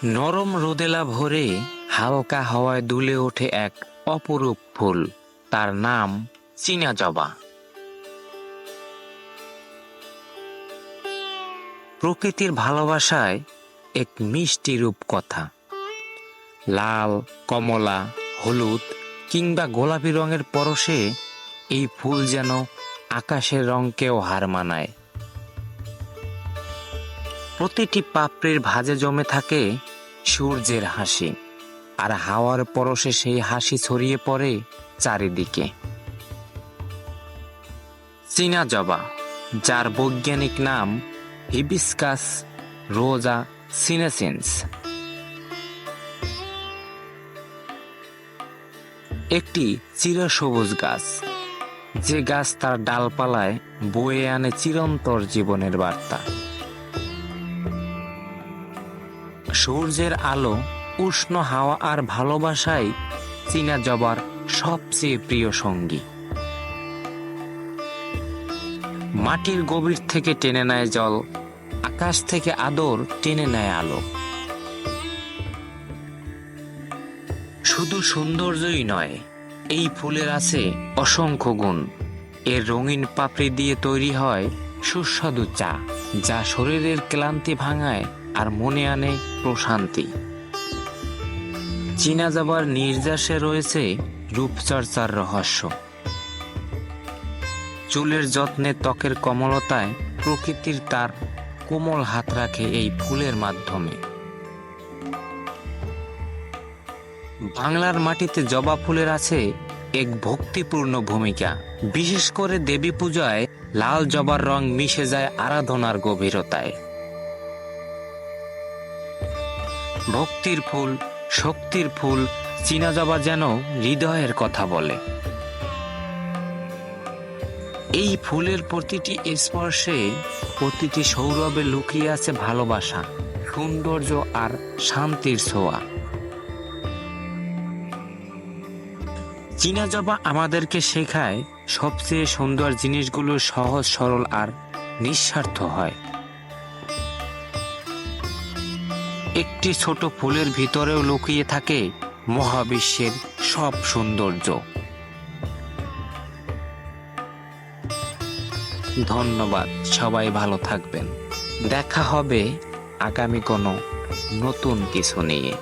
নরম রোদেলা ভোরে হালকা হাওয়ায় দুলে ওঠে এক অপরূপ ফুল, তার নাম চীনা জবা। প্রকৃতির ভালোবাসায় এক মিষ্টি রূপকথা। লাল, কমলা, হলুদ কিংবা গোলাপি রঙের পরশে এই ফুল যেন আকাশের রঙকেও হার মানায়। প্রতিটি পাপড়ির ভাঁজে জমে থাকে সূর্যের হাসি, আর হাওয়ার পরশে সেই হাসি ছড়িয়ে পড়ে চারিদিকে। চীনা জবা, যার বৈজ্ঞানিক নাম হিবিস্কাস রোজা সিনেসেন্স, একটি চিরসবুজ গাছ, যে গাছ তার ডালপালায় বয়ে আনে চিরন্তর জীবনের বার্তা। সূর্যের আলো, উষ্ণ হাওয়া আর ভালোবাসাই চীনা জবার সবচেয়ে প্রিয় সঙ্গী। মাটির গভীর থেকে টেনে নেয় জল, আকাশ থেকে আদর টেনে নেয় আলো। শুধু সৌন্দর্যই নয়, এই ফুলের আছে অসংখ্য গুণ। এর রঙিন পাপড়ি দিয়ে তৈরি হয় সুস্বাদু চা, যা শরীরের ক্লান্তি ভাঙায় আর মনে আনে প্রশান্তি। চীনা জবার নির্যাসে রয়েছে রূপচর্চার রহস্য। চুলের যত্নে, ত্বকের কোমলতায় প্রকৃতির তার কোমল হাত রাখে এই ফুলের মাধ্যমে। বাংলার মাটিতে জবা ফুলের আছে এক ভক্তিপূর্ণ ভূমিকা। বিশেষ করে দেবী পূজায় লাল জবার রং মিশে যায় আরাধনার গভীরতায়। ভক্তির ফুল, শক্তির ফুল, চীনা জবা যেন হৃদয়ের কথা বলে। এই ফুলের প্রতিটি স্পর্শে, প্রতিটি সৌরভে লুকিয়ে আছে ভালোবাসা, সৌন্দর্য আর শান্তির ছোঁয়া। চীনা জবা আমাদেরকে শেখায় সবচেয়ে সুন্দর জিনিসগুলো সহজ, সরল আর নিঃস্বার্থ হয়। একটি ছোট ফুলের ভিতরেও লুকিয়ে থাকে মহাবিশ্বের সব সৌন্দর্য। ধন্যবাদ, সবাই ভালো থাকবেন। দেখা হবে আগামী কোনো নতুন কিছু নিয়ে।